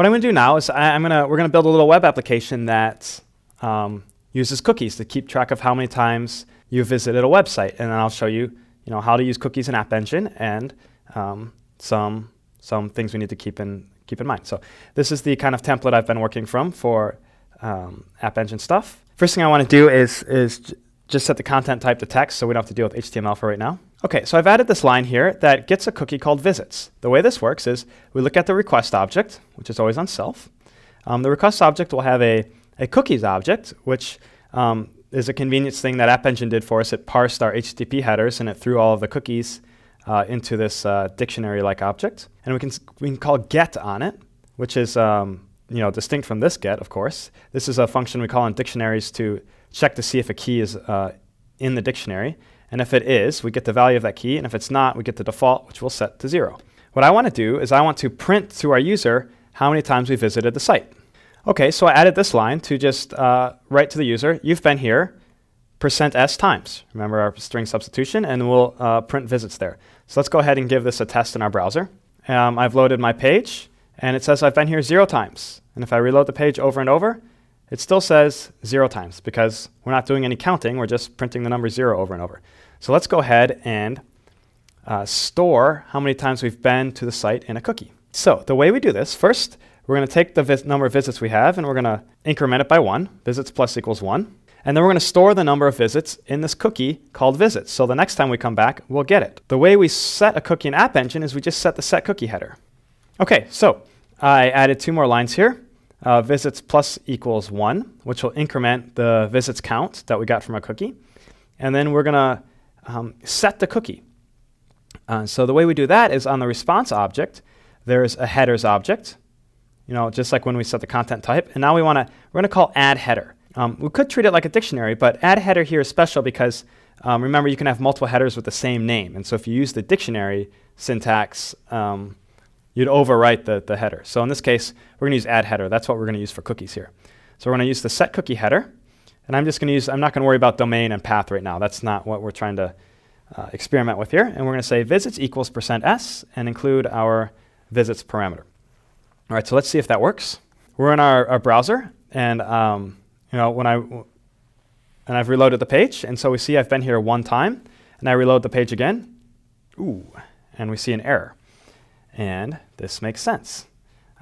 What I'm going to do now is we're going to build a little web application that uses cookies to keep track of how many times you visited a website, and then I'll show you, how to use cookies in App Engine and some things we need to keep in mind. So this is the kind of template I've been working from for App Engine stuff. First thing I want to do is just set the content type to text so we don't have to deal with HTML for right now. Okay, so I've added this line here that gets a cookie called visits. The way this works is we look at the request object, which is always on self. The request object will have a cookies object, which is a convenience thing that App Engine did for us. It parsed our HTTP headers and it threw all of the cookies into this dictionary-like object. And we can call get on it, which is distinct from this get, of course. This is a function we call in dictionaries to check to see if a key is in the dictionary. And if it is, we get the value of that key. And if it's not, we get the default, which we'll set to 0. What I want to do is I want to print to our user how many times we visited the site. Okay, so I added this line to just write to the user, you've been here %s times. Remember our string substitution, and we'll print visits there. So let's go ahead and give this a test in our browser. I've loaded my page, and it says I've been here 0 times. And if I reload the page over and over, it still says 0 times because we're not doing any counting, we're just printing the number 0 over and over. So let's go ahead and store how many times we've been to the site in a cookie. So the way we do this, first we're going to take the number of visits we have and we're going to increment it by 1, visits plus equals 1. And then we're going to store the number of visits in this cookie called visits. So the next time we come back, we'll get it. The way we set a cookie in App Engine is we just set the set cookie header. Okay, so I added 2 more lines here. Visits plus equals 1, which will increment the visits count that we got from our cookie. And then we're going to set the cookie. So the way we do that is on the response object, there's a headers object, just like when we set the content type. And now we're going to call add header. We could treat it like a dictionary, but add header here is special because remember you can have multiple headers with the same name. And so if you use the dictionary syntax, you'd overwrite the header. So in this case, we're going to use add header. That's what we're going to use for cookies here. So we're going to use the set cookie header. And I'm not going to worry about domain and path right now. That's not what we're trying to experiment with here. And we're going to say visits equals %s and include our visits parameter. All right, so let's see if that works. We're in our browser, and I've reloaded the page, and so we see I've been here 1 time, and I reload the page again. Ooh, and we see an error. And this makes sense.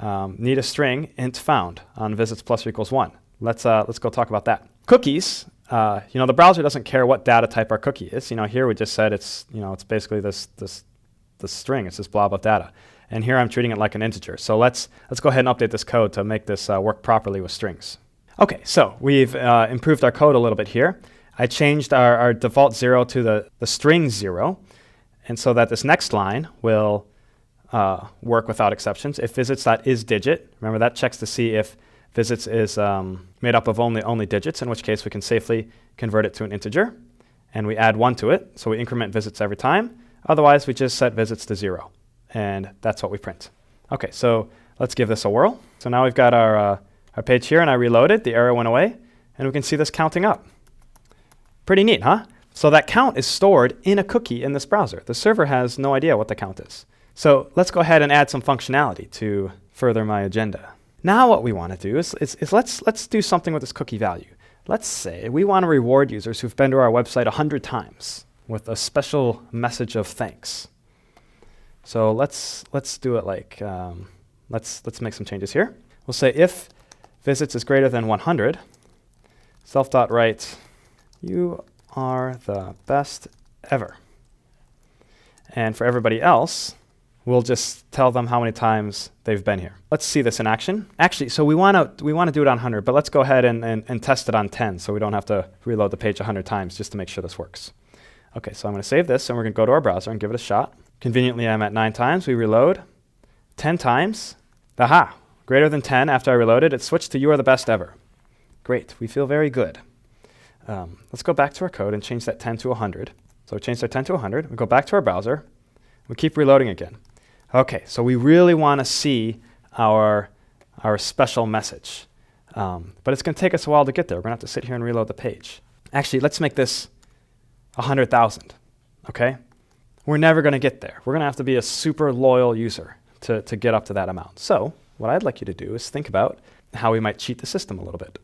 Need a string int found on visits plus or equals 1. Let's go talk about that. Cookies, the browser doesn't care what data type our cookie is. Here we just said it's basically this string. It's this blob of data. And here I'm treating it like an integer. So let's go ahead and update this code to make this work properly with strings. Okay, so we've improved our code a little bit here. I changed our default 0 to the string 0, and so that this next line will work without exceptions. If visits.isDigit, remember that checks to see if visits is made up of only digits, in which case we can safely convert it to an integer, and we add 1 to it, so we increment visits every time. Otherwise, we just set visits to 0, and that's what we print. Okay, so let's give this a whirl. So now we've got our page here, and I reloaded, the error went away, and we can see this counting up. Pretty neat, huh? So that count is stored in a cookie in this browser. The server has no idea what the count is. So let's go ahead and add some functionality to further my agenda. Now what we want to do is let's do something with this cookie value. Let's say we want to reward users who've been to our website 100 times with a special message of thanks. So let's do it like, let's make some changes here. We'll say if visits is greater than 100, self.write, you are the best ever. And for everybody else, we'll just tell them how many times they've been here. Let's see this in action. Actually, so we want to do it on 100, but let's go ahead and test it on 10 so we don't have to reload the page 100 times just to make sure this works. Okay, so I'm going to save this, and we're going to go to our browser and give it a shot. Conveniently, I'm at 9 times. We reload 10 times. Aha! Greater than 10 after I reloaded, it switched to you are the best ever. Great, we feel very good. Let's go back to our code and change that 10 to 100. So we changed our 10 to 100. We go back to our browser. We keep reloading again. Okay, so we really want to see our special message. But it's going to take us a while to get there. We're going to have to sit here and reload the page. Actually, let's make this 100,000, okay? We're never going to get there. We're going to have to be a super loyal user to get up to that amount. So what I'd like you to do is think about how we might cheat the system a little bit.